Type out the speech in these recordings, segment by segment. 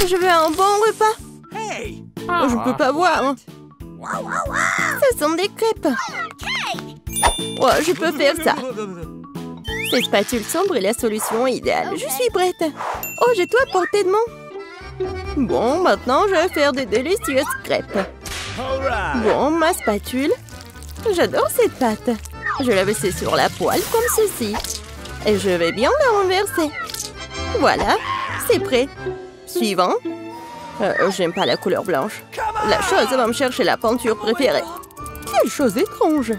Je veux un bon repas. Je ne peux pas voir. Ce sont des crêpes. Oh, je peux faire ça. Ces spatules sombres est la solution idéale. Je suis prête. Oh, j'ai tout à portée de main. Bon, maintenant, je vais faire des délicieuses crêpes. Bon, ma spatule. J'adore cette pâte. Je la laisse sur la poêle comme ceci. Et je vais bien la renverser. Voilà, c'est prêt. Suivant. J'aime pas la couleur blanche. La chose va me chercher la peinture préférée. Quelle chose étrange.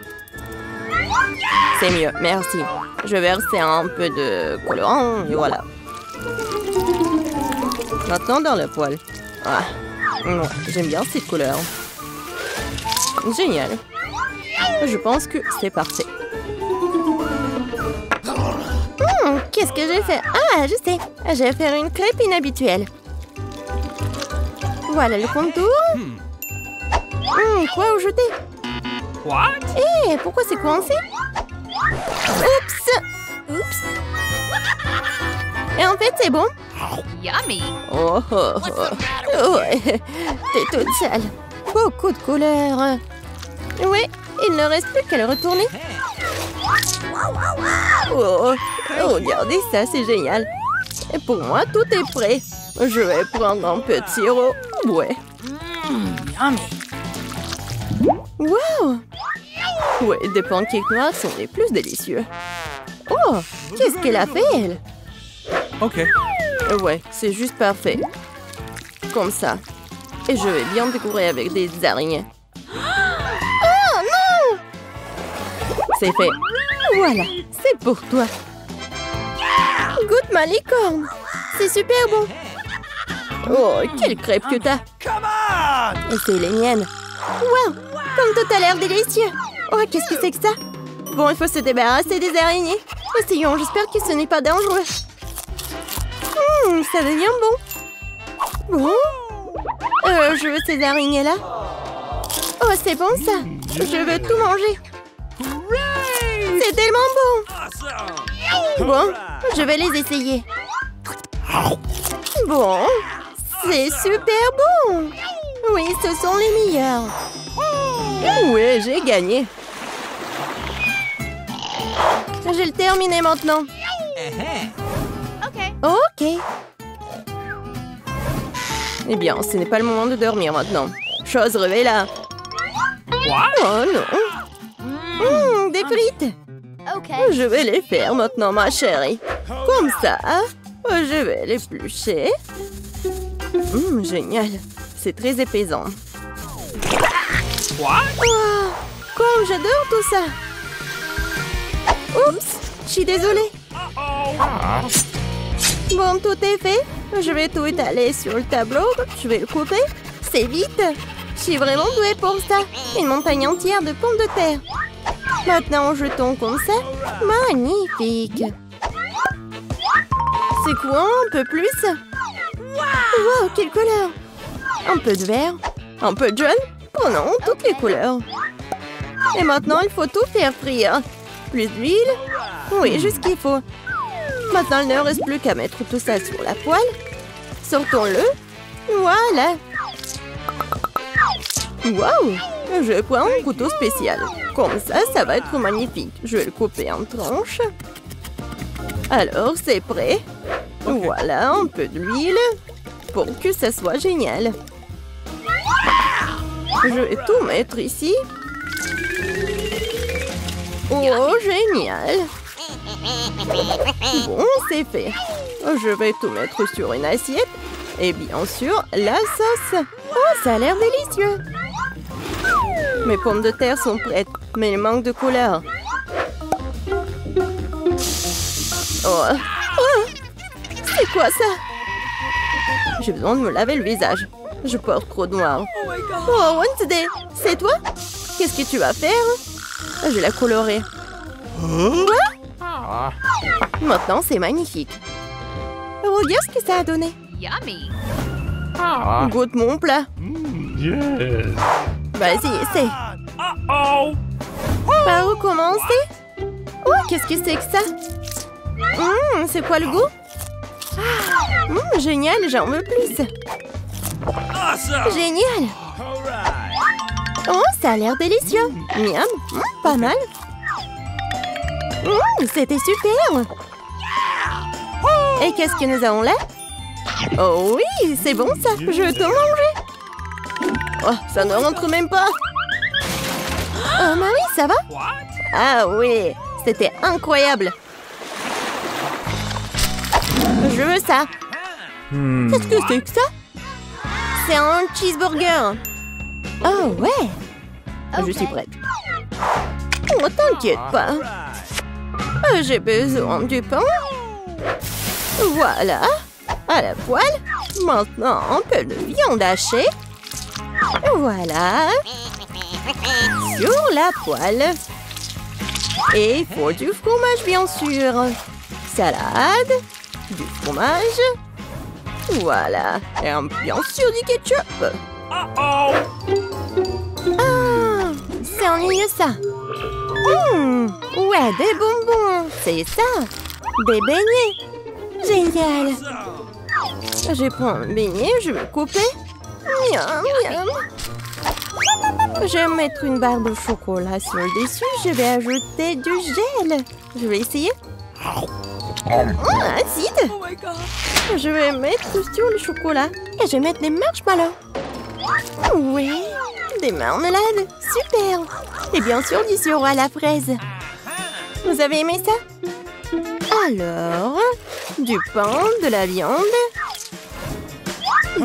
C'est mieux, merci. Je vais verser un peu de colorant et voilà. Maintenant dans la poêle. Ah, ouais, j'aime bien cette couleur. Génial. Je pense que c'est parfait. Qu'est-ce que j'ai fait? Ah, je sais. Je vais faire une crêpe inhabituelle. Voilà le contour. Quoi au jeter? Hé, pourquoi c'est coincé? Oups. Et en fait, c'est bon. Yummy. Oh, ouais, t'es toute sale. Beaucoup de couleurs. Oui, il ne reste plus qu'à le retourner. Oh, regardez ça, c'est génial. Et pour moi, tout est prêt. Je vais prendre un peu de sirop. Ouais. Wow! Ouais, des pancakes noirs sont les plus délicieux. Oh, qu'est-ce qu'elle a fait, elle? Ok. Ouais, c'est juste parfait. Comme ça. Et je vais bien décorer avec des araignées. Oh non! C'est fait. Voilà, c'est pour toi. Goûte ma licorne. C'est super bon. Oh, quelle crêpe que t'as. Et c'est les miennes. Wow, comme tout a l'air délicieux. Oh, qu'est-ce que c'est que ça? Bon, il faut se débarrasser des araignées. Essayons, j'espère que ce n'est pas dangereux. Ça devient bon. Bon. Je veux ces araignées-là. Oh, c'est bon ça. Je veux tout manger. C'est tellement bon. Bon, je vais les essayer. Bon, c'est super bon. Oui, ce sont les meilleurs. Oui, j'ai gagné. Je vais le terminer maintenant. Ok. Eh bien, ce n'est pas le moment de dormir maintenant. Chose révéla. Oh non. Des frites. Je vais les faire maintenant, ma chérie. Comme ça. Je vais l'éplucher. Génial. C'est très épaisant. Oh, comme j'adore tout ça. Oups, je suis désolée. Bon, tout est fait. Je vais tout étaler sur le tableau. Je vais le couper. C'est vite. Je suis vraiment douée pour ça. Une montagne entière de pommes de terre. Maintenant, jetons comme ça. Magnifique. C'est quoi un peu plus? Wow, quelle couleur! Un peu de vert, un peu de jaune. Oh non, toutes les couleurs. Et maintenant, il faut tout faire frire. Plus d'huile. Oui, juste ce qu'il faut. Maintenant, il ne reste plus qu'à mettre tout ça sur la poêle. Sortons-le. Voilà. Waouh! Je prends un couteau spécial. Comme ça va être magnifique. Je vais le couper en tranches. Alors, c'est prêt. Voilà, un peu d'huile pour que ça soit génial. Je vais tout mettre ici. Oh, génial! Bon, c'est fait. Je vais tout mettre sur une assiette. Et bien sûr, la sauce. Oh, ça a l'air délicieux. Mes pommes de terre sont prêtes, mais il manque de couleur. Oh. C'est quoi ça? J'ai besoin de me laver le visage. Je porte trop de noir. Oh, Wednesday, c'est toi? Qu'est-ce que tu vas faire? Je vais la colorer. Quoi? Maintenant, c'est magnifique. Regarde ce que ça a donné. Yummy. Goûte mon plat. Yes. Vas-y, essaie. Par où commencer? Oh, qu'est-ce que c'est que ça? C'est quoi le goût? Génial, j'en veux plus. Génial. Oh, ça a l'air délicieux. Miam, pas mal. C'était super. Et qu'est-ce que nous avons là? Oh oui, c'est bon ça. Je veux tout manger. Oh, ça ne rentre même pas. Oh, Marie, ça va? Ah oui, c'était incroyable. Je veux ça. Qu'est-ce que c'est que ça? C'est un cheeseburger. Oh ouais. Je suis prête. Oh, t'inquiète pas. J'ai besoin du pain. Voilà. À la poêle. Maintenant, un peu de viande hachée. Voilà. Sur la poêle. Et il faut du fromage, bien sûr. Salade. Du fromage. Voilà. Et bien sûr du ketchup. Ah, c'est ennuyeux ça. Ouais, des bonbons. C'est ça. Des beignets. Génial. Je prends un beignet, je vais couper. Miam, miam. Je vais mettre une barre de chocolat sur le dessus. Je vais ajouter du gel. Je vais essayer. Acide. Je vais mettre sur le chocolat. Et je vais mettre des marshmallows. Oui, des marmelades. Super. Et bien sûr, du sirop à la fraise. Vous avez aimé ça? Alors, du pain, de la viande,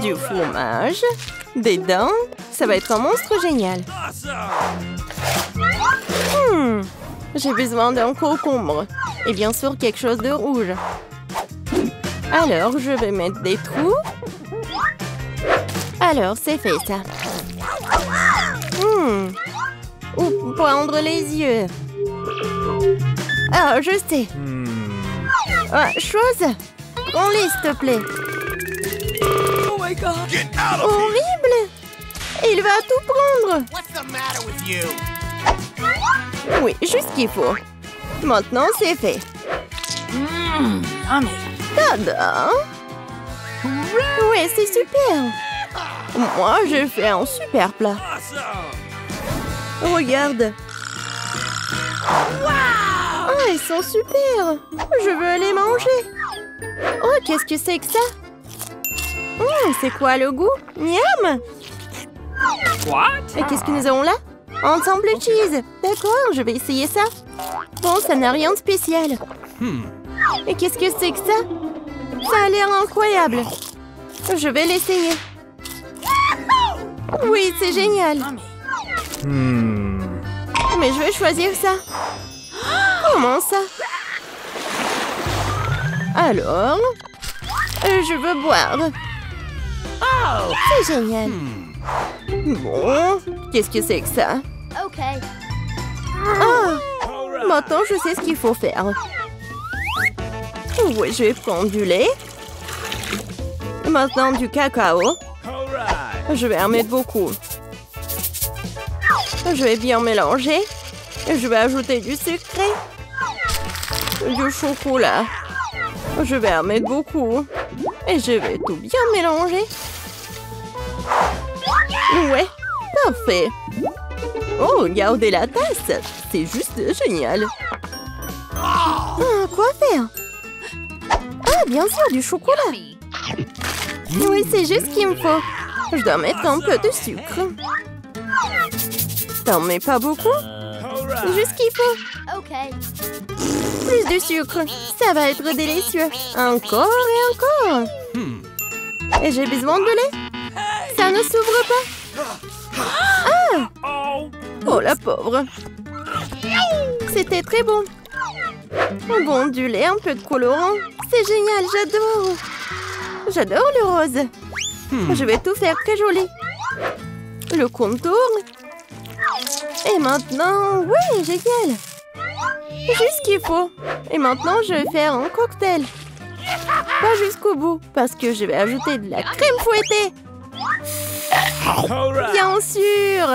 du fromage, des dents. Ça va être un monstre génial. J'ai besoin d'un concombre. Et bien sûr, quelque chose de rouge. Alors, je vais mettre des trous. Alors, c'est fait, ça. Où prendre les yeux? Ah, je sais. Ah, chose. Prends-les, s'il te plaît. Oh my God. Horrible. Il va tout prendre. Oui, juste ce qu'il faut. Maintenant, c'est fait. Tada! Oui, c'est super. Moi, j'ai fait un super plat. Regarde. Oh, ils sont super. Je veux les manger. Oh, qu'est-ce que c'est que ça? C'est quoi le goût? Miam! Et qu'est-ce que nous avons là? Ensemble cheese. D'accord, je vais essayer ça. Bon, ça n'a rien de spécial. Et qu'est-ce que c'est que ça? Ça a l'air incroyable. Je vais l'essayer. Oui, c'est génial. Mais je vais choisir ça. Comment ça? Alors, je veux boire. C'est génial. Bon, qu'est-ce que c'est que ça? Ah, maintenant je sais ce qu'il faut faire. Oui, je vais prendre du lait. Maintenant du cacao. Je vais en mettre beaucoup. Je vais bien mélanger. Je vais ajouter du sucré. Du chocolat. Je vais en mettre beaucoup. Et je vais tout bien mélanger. Ouais, parfait. Oh, regardez la tasse. C'est juste génial. Quoi faire? Ah, bien sûr, du chocolat. Oui, c'est juste ce qu'il me faut. Je dois mettre un peu de sucre. T'en mets pas beaucoup? Juste ce qu'il faut. Plus de sucre. Ça va être délicieux. Encore et encore. Et j'ai besoin de lait. Ça ne s'ouvre pas. Ah! Oh, la pauvre. C'était très bon. Bon, du lait, un peu de colorant. C'est génial, j'adore. J'adore le rose. Je vais tout faire très joli. Le contour. Et maintenant, oui, génial. Juste ce qu'il faut. Et maintenant, je vais faire un cocktail. Pas jusqu'au bout, parce que je vais ajouter de la crème fouettée. Bien sûr.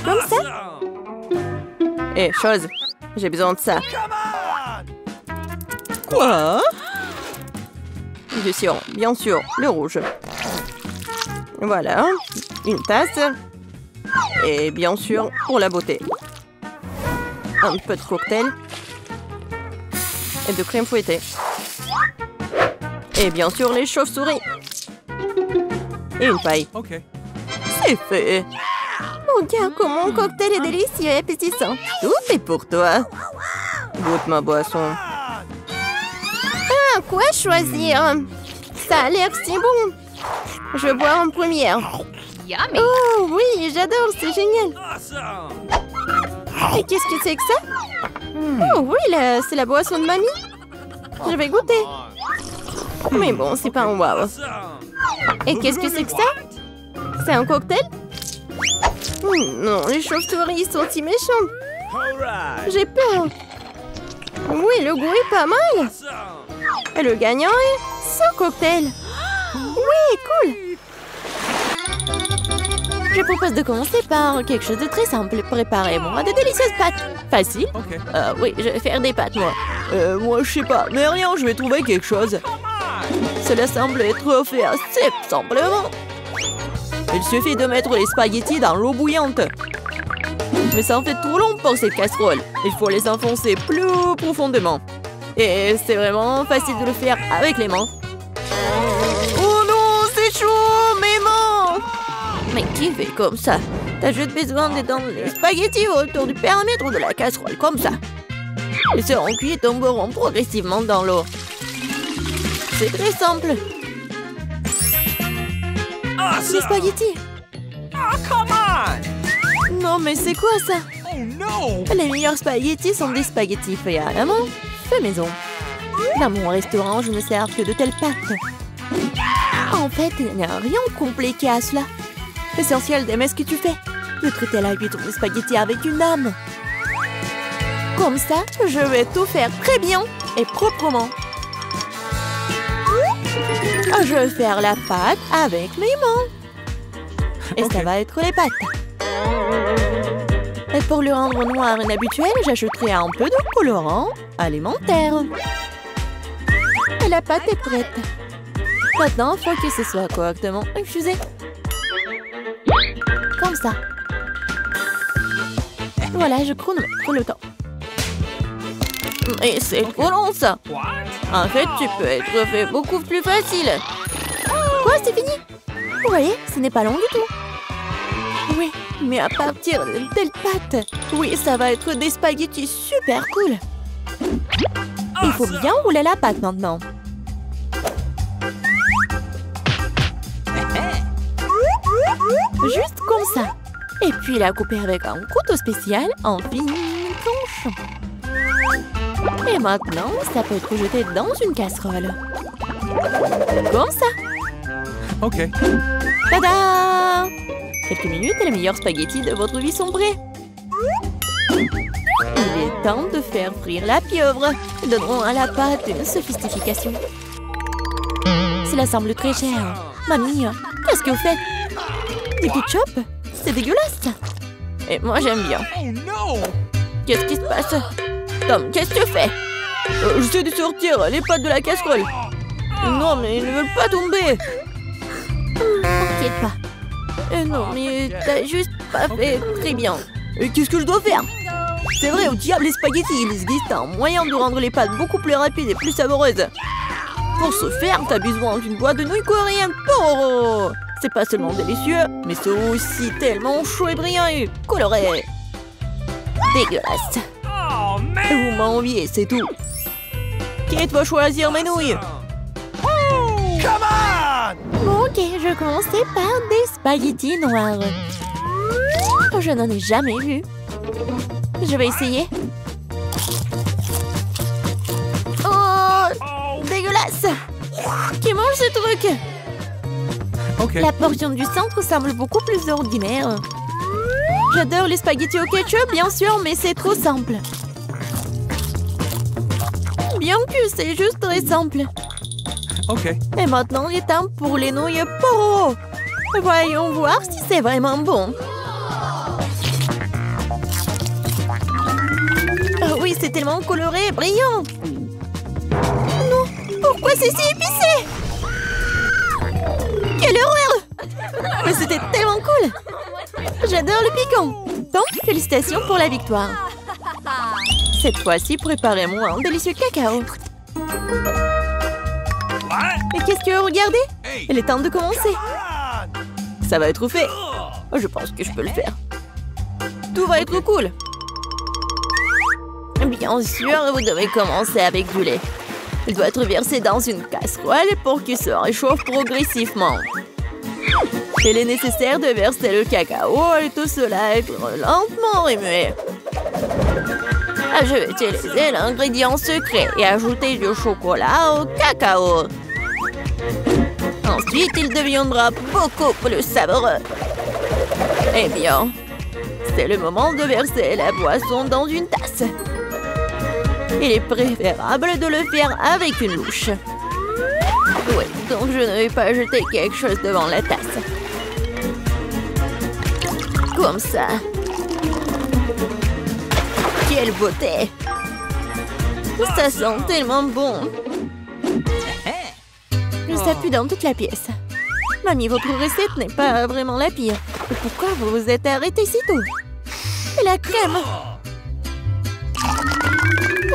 Comme ça. Chose, j'ai besoin de ça. Quoi? Bien sûr, le rouge. Voilà, une tasse. Et bien sûr, pour la beauté. Un peu de cocktail. Et de crème fouettée. Et bien sûr, les chauves-souris. Et une paille. Okay. C'est fait. Regarde comment mon cocktail est délicieux et appétissant. Tout est pour toi. Goûte ma boisson. Ah, quoi choisir? Ça a l'air si bon. Je vais boire en première. Yummy. Oh oui, j'adore, c'est génial. Et qu'est-ce que c'est que ça? Oh oui, c'est la boisson de mamie. Je vais goûter. Mais bon, c'est pas un wow. Et qu'est-ce que c'est que ça? C'est un cocktail? Non, les chauves-souris sont si méchantes. J'ai peur. Oui, le goût est pas mal. Et le gagnant est ce cocktail. Oui, cool. Je propose de commencer par quelque chose de très simple. Préparez-moi de délicieuses pâtes. Facile? Okay. Oui, je vais faire des pâtes, moi. Moi, je sais pas. Mais rien, je vais trouver quelque chose. Cela semble être fait assez simplement. Il suffit de mettre les spaghettis dans l'eau bouillante. Mais ça en fait trop long pour cette casserole. Il faut les enfoncer plus profondément. Et c'est vraiment facile de le faire avec les mains. Oh non, c'est chaud, mes mains! Mais qui fait comme ça? T'as juste besoin d'étendre les spaghettis autour du périmètre de la casserole, comme ça. Ils seront cuits et tomberont progressivement dans l'eau. C'est très simple. Les spaghettis. Oh, come on! Non, mais c'est quoi ça? Oh no! Les meilleurs spaghettis sont des spaghettis faits à la main, faits maison. Dans mon restaurant, je ne sers que de telles pâtes. En fait, il n'y a rien de compliqué à cela. L'essentiel d'aimer ce que tu fais. De traiter la cuisson des spaghettis avec une âme. Comme ça, je vais tout faire très bien et proprement. Je vais faire la pâte avec mes mains. Et ça va être les pâtes. Et pour le rendre noir inhabituel, j'ajouterai un peu de colorant alimentaire. Et la pâte est prête. Maintenant, il faut que ce soit correctement infusé. Comme ça. Voilà, je chronomètre le temps. Et c'est trop long, ça. En fait, tu peux être fait beaucoup plus facile. Quoi, c'est fini? Vous voyez, ce n'est pas long du tout. Oui, mais à partir de telle pâte, oui, ça va être des spaghettis super cool. Il faut bien rouler la pâte maintenant. Juste comme ça. Et puis la couper avec un couteau spécial en fines tranches. Et maintenant, ça peut être jeté dans une casserole. Comme ça. Ok. Tada! Quelques minutes et les meilleurs spaghettis de votre vie sont prêts. Il est temps de faire frire la pieuvre. Donnerons à la pâte une sophistication. Cela semble très cher. Mamie, qu'est-ce que vous faites? Du ketchup? C'est dégueulasse. Et moi, j'aime bien. Oh no! Qu'est-ce qui se passe? Tom, qu'est-ce que tu fais? J'essaie de sortir les pâtes de la casserole. Non, mais ils ne veulent pas tomber. T'inquiète pas. Non, mais t'as juste pas fait très bien. Et qu'est-ce que je dois faire? C'est vrai, au diable les spaghettis, il existe un moyen de rendre les pâtes beaucoup plus rapides et plus savoureuses. Pour ce faire, t'as besoin d'une boîte de nouilles coréennes Toro. C'est pas seulement délicieux, mais c'est aussi tellement chaud et brillant et coloré. Dégueulasse. Oh man! Vous m'enviez, c'est tout. Qui va choisir mes nouilles? Come on! Bon, ok, je vais commencer par des spaghettis noirs. Je n'en ai jamais vu. Je vais essayer. Oh, dégueulasse! Qui mange ce truc? Ok. La portion du centre semble beaucoup plus ordinaire. J'adore les spaghettis au ketchup, bien sûr, mais c'est trop simple. Bien que c'est juste très simple. Ok. Et maintenant, il est temps pour les nouilles Poro. Voyons voir si c'est vraiment bon. Oh oui, c'est tellement coloré et brillant. Pourquoi c'est si épicé? Quelle horreur! Mais c'était tellement cool! J'adore le piquant! Donc, félicitations pour la victoire! Cette fois-ci, préparez-moi un délicieux cacao! Mais qu'est-ce que vous regardez? Il est temps de commencer! Ça va être fait! Je pense que je peux le faire! Tout va être cool! Bien sûr, vous devez commencer avec du lait. Il doit être versé dans une casserole pour qu'il se réchauffe progressivement. Il est nécessaire de verser le cacao et tout cela être lentement remué. Je vais utiliser l'ingrédient secret et ajouter du chocolat au cacao. Ensuite, il deviendra beaucoup plus savoureux. Eh bien, c'est le moment de verser la boisson dans une tasse. Il est préférable de le faire avec une louche. Oui, donc je ne vais pas jeter quelque chose devant la tasse. Comme ça. Quelle beauté! Ça sent tellement bon. Ça pue dans toute la pièce. Mamie, votre recette n'est pas vraiment la pire. Pourquoi vous vous êtes arrêtée si tôt? Et la crème?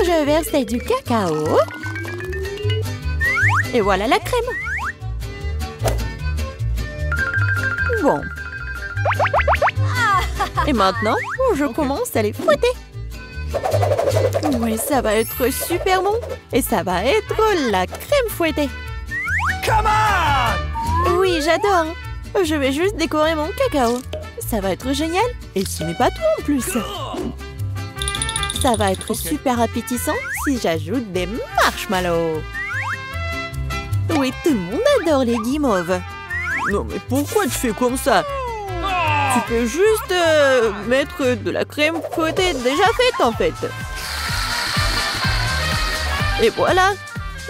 Je verse du cacao. Et voilà la crème. Bon. Et maintenant, je commence à les fouetter. Oui, ça va être super bon. Et ça va être la crème fouettée. Come on! Oui, j'adore. Je vais juste décorer mon cacao. Ça va être génial. Et ce n'est pas tout en plus. Ça va être super appétissant si j'ajoute des marshmallows. Oui, tout le monde adore les guimauves. Non, mais pourquoi tu fais comme ça? Tu peux juste mettre de la crème fouettée déjà faite, en fait. Et voilà.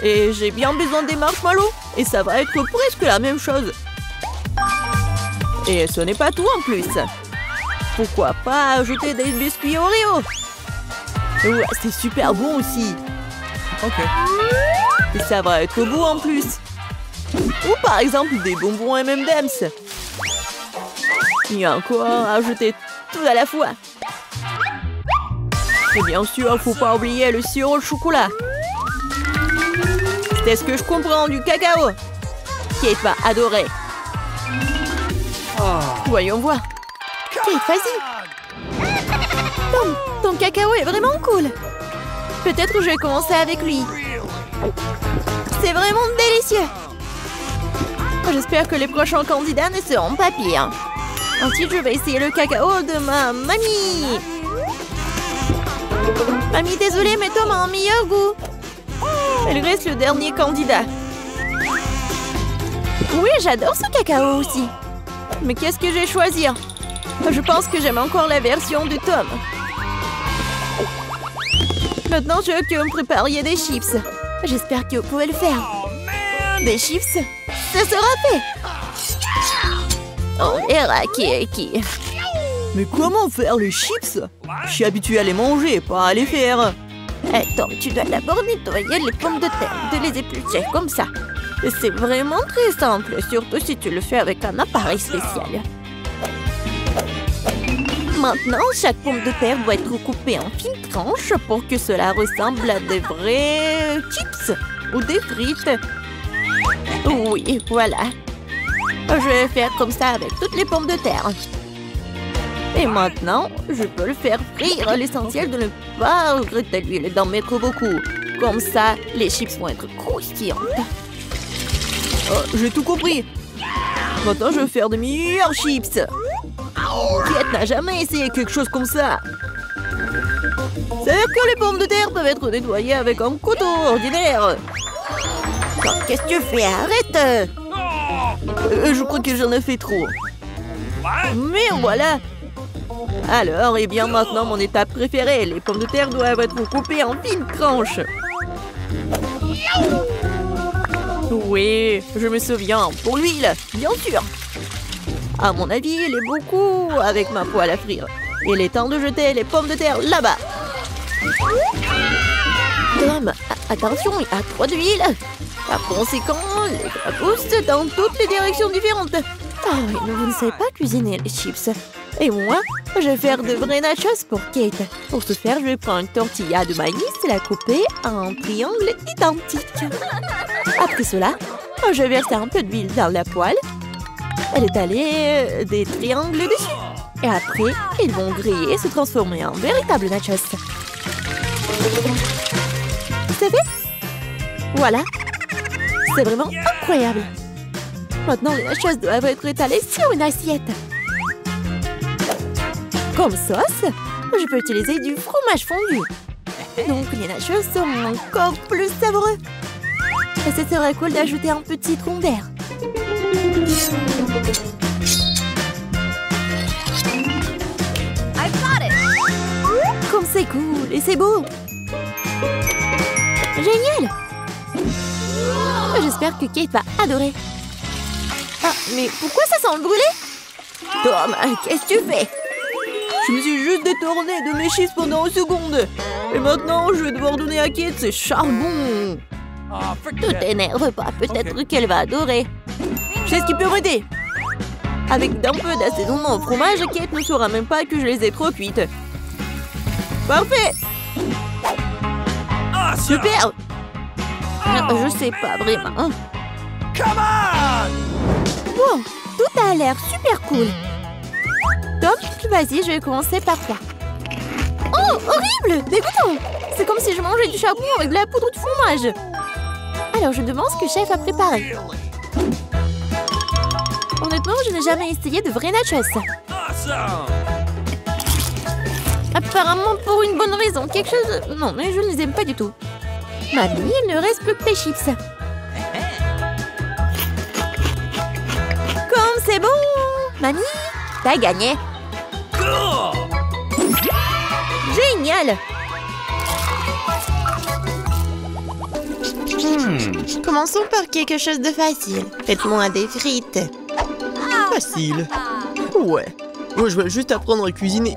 Et j'ai bien besoin des marshmallows. Et ça va être presque la même chose. Et ce n'est pas tout en plus. Pourquoi pas ajouter des biscuits Oreo? Ouais, c'est super bon aussi. Ok. Et ça va être beau en plus. Ou par exemple des bonbons M&M's. Et encore ajouter tout à la fois. Et bien sûr, faut pas oublier le sirop de chocolat. C'est ce que je comprends du cacao. Kate va adorer. Voyons voir. Kate, vas-y. Ton cacao est vraiment cool. Peut-être que je vais commencer avec lui. C'est vraiment délicieux. J'espère que les prochains candidats ne seront pas pires. Ensuite, je vais essayer le cacao de ma mamie. Mamie, désolée, mais Tom a un meilleur goût. Il reste le dernier candidat. Oui, j'adore ce cacao aussi. Mais qu'est-ce que je vais choisir? Je pense que j'aime encore la version de Tom. Maintenant, je veux que vous me prépariez des chips. J'espère que vous pouvez le faire. Des chips? Ça sera fait. On verra qui est qui. Mais comment faire les chips? Je suis habituée à les manger, pas à les faire. Tom, tu dois d'abord nettoyer les pommes de terre, de les éplucher comme ça. C'est vraiment très simple, surtout si tu le fais avec un appareil spécial. Maintenant, chaque pomme de terre doit être coupée en fines tranches pour que cela ressemble à des vrais chips ou des frites. Oui, voilà. Je vais faire comme ça avec toutes les pommes de terre. Et maintenant, je peux le faire frire. L'essentiel de ne pas regretter l'huile, d'en mettre beaucoup. Comme ça, les chips vont être croustillantes. J'ai tout compris. Maintenant, je vais faire de meilleurs chips. Kate n'a jamais essayé quelque chose comme ça. C'est-à-dire que les pommes de terre peuvent être nettoyées avec un couteau ordinaire. Qu'est-ce que tu fais? Arrête! Je crois que j'en ai fait trop. Mais voilà. Alors, et bien maintenant, mon étape préférée. Les pommes de terre doivent être coupées en fines tranches. Oui, je me souviens. Pour l'huile, bien sûr. À mon avis, il est beaucoup avec ma poêle à frire. Il est temps de jeter les pommes de terre là-bas. Tom, attention, il y a trop d'huile. Par conséquent, les gras poussent dans toutes les directions différentes. Ah oui, mais vous ne savez pas cuisiner les chips. Et moi, je vais faire de vrais nachos pour Kate. Pour ce faire, je vais prendre une tortilla de maïs et la couper en triangles identiques. Après cela, je vais verser un peu d'huile dans la poêle et étaler des triangles dessus. Et après, ils vont griller et se transformer en véritables nachos. C'est fait? Voilà. C'est vraiment incroyable. Maintenant, les nachos doivent être étalés sur une assiette. Comme sauce, je peux utiliser du fromage fondu. Donc, les nachos seront encore plus savoureux. Et ce serait cool d'ajouter un petit citron vert. Comme c'est cool et c'est beau. Génial. J'espère que Kate va adorer. Ah, mais pourquoi ça sent le brûlé? Tom, qu'est-ce que tu fais? Je me suis juste détournée de mes chips pendant une seconde. Et maintenant, je vais devoir donner à Kate ses charbons. Ne t'énerve pas, peut-être qu'elle va adorer. Je sais ce qui peut m'aider. Avec d'un peu d'assaisonnement au fromage, Kate ne saura même pas que je les ai trop cuites. Parfait. Super. Je sais pas vraiment. Bon, tout a l'air super cool. Tom, vas-y, je vais commencer par toi. Oh, horrible, dégoûtant. C'est comme si je mangeais du charbon avec de la poudre de fromage. Alors, je me demande ce que le chef a préparé. Honnêtement, je n'ai jamais essayé de vrais nachos. Apparemment pour une bonne raison. Quelque chose... Non, mais je ne les aime pas du tout. Mamie, il ne reste plus que tes chips. Comme c'est bon. Mamie, t'as gagné. Génial. Commençons par quelque chose de facile. Faites-moi des frites. Facile. Ouais. Moi, je vais juste apprendre à cuisiner.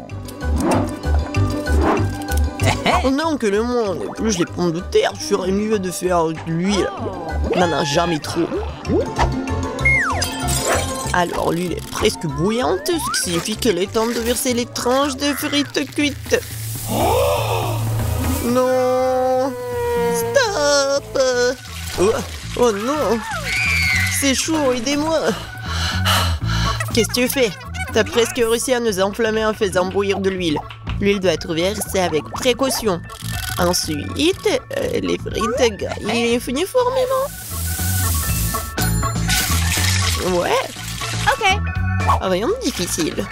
Pendant que le monde épluche les pommes de terre, je ferais mieux de faire de l'huile. On n'en a jamais trop. Alors, l'huile est presque bouillante, ce qui signifie qu'il est temps de verser les tranches de frites cuites. Non! Stop! Oh non! C'est chaud, aidez-moi! Qu'est-ce que tu fais? T'as presque réussi à nous enflammer en faisant bouillir de l'huile. L'huile doit être versée avec précaution. Ensuite, les frites grillent uniformément. Ouais. Ok. Rien de difficile.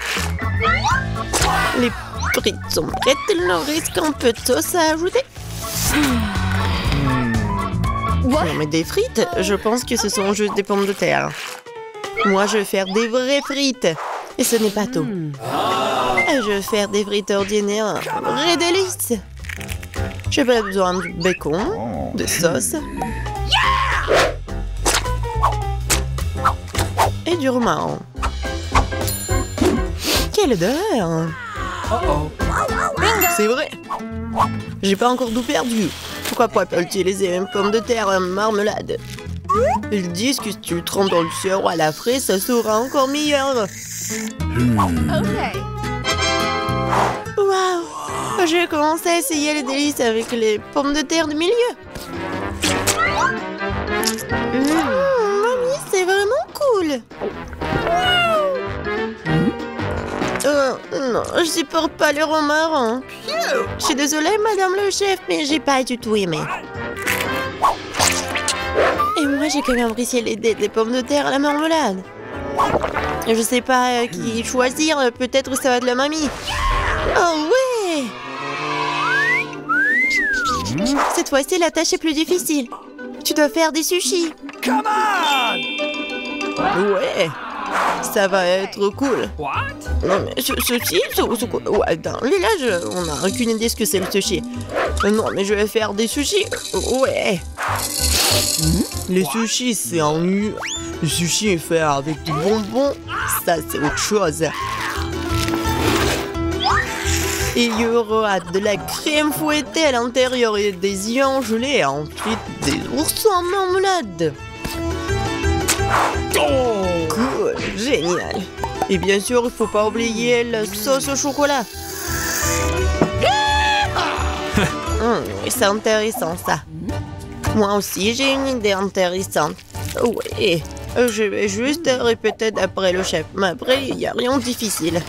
Les frites sont prêtes, il leur reste un peu de sauce à ajouter. Non mais des frites, je pense que ce sont juste des pommes de terre. Moi, je vais faire des vraies frites. Et ce n'est pas tout. Je vais faire des frites ordinaires, un vrai délice. J'ai pas besoin de bacon, de sauce. Et du romarin. Quelle odeur! C'est vrai. J'ai pas encore tout perdu. Pourquoi pas utiliser les mêmes pommes de terre en marmelade? Ils disent que si tu le trempes dans le sirop à la fraise, ça sera encore meilleur. Waouh! Je vais commencer à essayer les délices avec les pommes de terre du milieu. Mamie, c'est vraiment cool. Non, je supporte pas le romarin. Je suis désolée, madame le chef, mais j'ai pas du tout aimé. Et moi, j'ai quand même apprécié les pommes de terre à la marmelade. Je sais pas qui choisir, peut-être ça va de la mamie. Oh ouais! Cette fois-ci, la tâche est plus difficile. Tu dois faire des sushis. Come on! Ouais, ça va être cool. Non mais sushi, ouais, dans le village, on n'a aucune idée ce que c'est le sushi. Non mais je vais faire des sushis. Ouais. Les sushis, c'est en nu. Le sushi est fait avec du bonbon. Ça, c'est autre chose. Et il y aura de la crème fouettée à l'intérieur et des œufs gelés et ensuite des oursons en marmelade. Cool, génial. Et bien sûr, il faut pas oublier la sauce au chocolat. C'est intéressant ça. Moi aussi, j'ai une idée intéressante. Oui, je vais juste répéter d'après le chef. Mais après, il n'y a rien de difficile.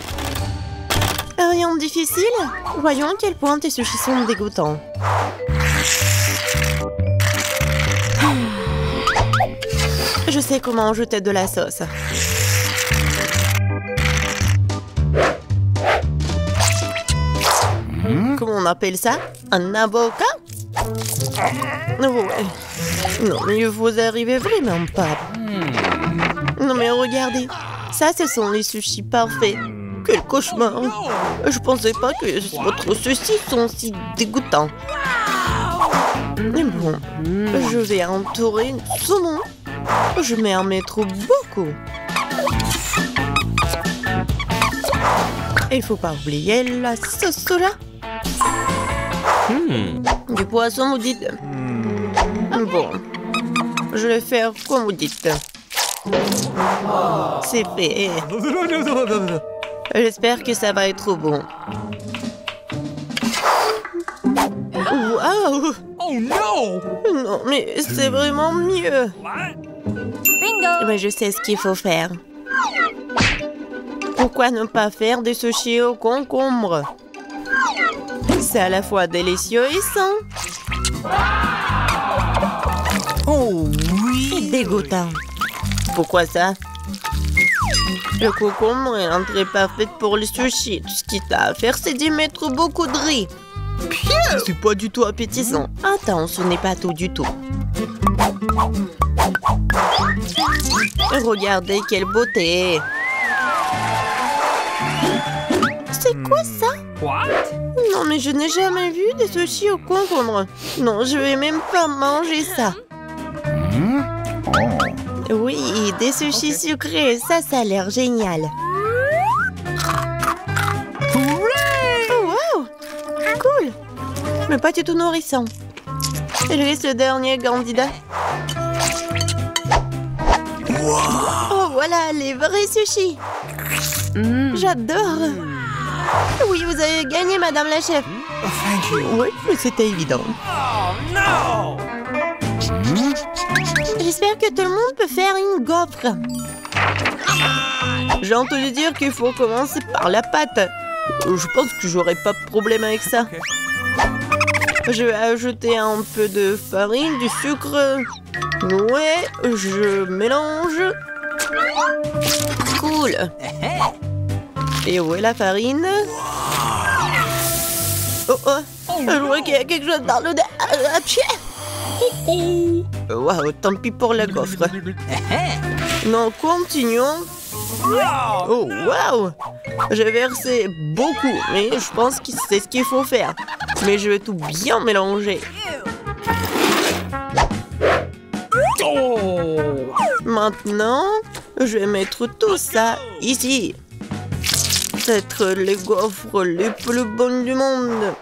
Rien de difficile? Voyons à quel point tes sushis sont dégoûtants. Je sais comment ajouter de la sauce. Comment on appelle ça? Un avocat? Ouais. Non, mais vous arrivez vraiment pas. Non, mais regardez. Ça, ce sont les sushis parfaits. Quel cauchemar. Je pensais pas que votre sushi sont si dégoûtants. Mais bon, je vais entourer une saumon. Je vais en mettre beaucoup. Il faut pas oublier la sauce soja. Du poisson, vous dites? Bon, je vais faire comme vous dites. C'est fait. J'espère que ça va être bon. Waouh! Oh no! Non, mais c'est vraiment mieux. Bingo! Mais je sais ce qu'il faut faire. Pourquoi ne pas faire des sushis au concombre? C'est à la fois délicieux et sain. Oh Et dégoûtant. Pourquoi ça? Le concombre est l'entrée parfaite pour les sushis. Tout ce qu'il t'a à faire, c'est d'y mettre beaucoup de riz. C'est pas du tout appétissant. Attends, ce n'est pas tout du tout. Regardez quelle beauté. C'est quoi ça? What? Non, mais je n'ai jamais vu des sushis au concombre. Non, je vais même pas manger ça. Oui, des sushis sucrés, ça a l'air génial. Oh, wow! Cool! Mais pas du tout nourrissant. Il reste le dernier candidat. Oh, voilà, les vrais sushis. J'adore. Oui, vous avez gagné, madame la chef. Oui, mais c'était évident. Oh no! J'espère que tout le monde peut faire une gaufre. J'ai entendu dire qu'il faut commencer par la pâte. Je pense que j'aurai pas de problème avec ça. Je vais ajouter un peu de farine, du sucre. Ouais, je mélange. Cool. Et où est la farine? Oh oh, je vois qu'il y a quelque chose dans le... Waouh, tant pis pour la gaufre. Non, continuons. Oh, waouh! J'ai versé beaucoup, mais je pense que c'est ce qu'il faut faire. Mais je vais tout bien mélanger. Maintenant, je vais mettre tout ça ici. Peut-être les gaufres les plus bonnes du monde.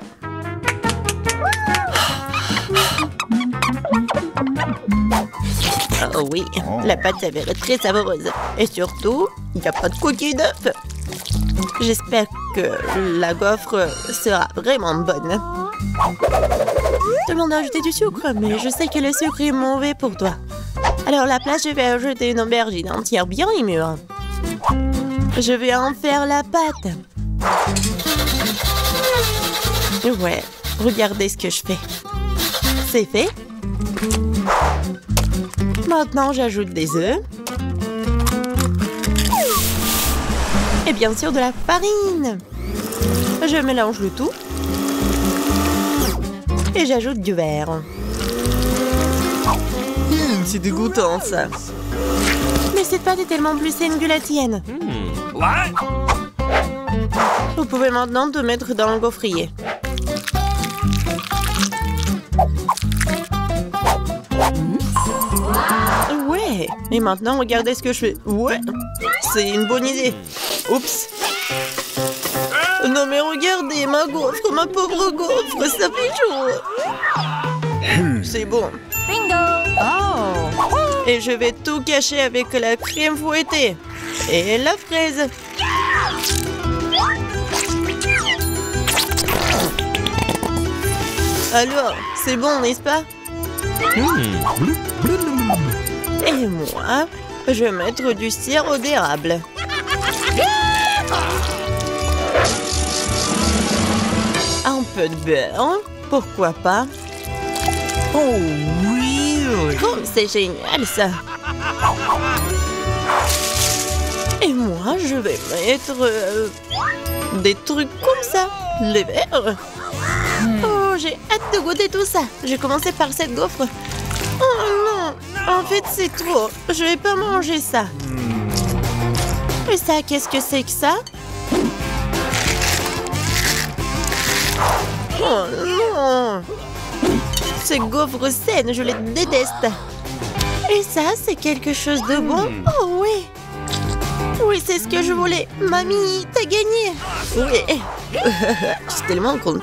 Oh oui, la pâte s'avère très savoureuse. Et surtout, il n'y a pas de coquille d'œuf. J'espère que la gaufre sera vraiment bonne. Tout le monde a ajouté du sucre, mais je sais que le sucre est mauvais pour toi. Alors à la place, je vais ajouter une aubergine entière bien mûre. Je vais en faire la pâte. Ouais, regardez ce que je fais. C'est fait. Maintenant, j'ajoute des œufs. Et bien sûr, de la farine. Je mélange le tout. Et j'ajoute du verre. C'est dégoûtant, ça. Mais cette pâte est tellement plus saine que la tienne. Vous pouvez maintenant te mettre dans le gaufrier. Ouais. Et maintenant, regardez ce que je fais. Ouais. C'est une bonne idée. Oups. Non mais regardez, ma gaufre, ma pauvre gaufre, ça fait chaud. C'est bon. Bingo! Oh! Et je vais tout cacher avec la crème fouettée. Et la fraise. Alors, c'est bon, n'est-ce pas? Et moi, je vais mettre du sirop d'érable. Un peu de beurre, pourquoi pas? Oh, really? Oh, c'est génial ça! Et moi, je vais mettre des trucs comme ça, les verres. Oh, j'ai hâte de goûter tout ça. Je vais commencer par cette gaufre. Oh non, en fait, c'est trop. Je vais pas manger ça. Et ça, qu'est-ce que c'est que ça? Oh non! Ces gaufres saines, je les déteste. Et ça, c'est quelque chose de bon? Oh oui! Oui, c'est ce que je voulais. Mamie, t'as gagné! Oui! Je suis tellement contente.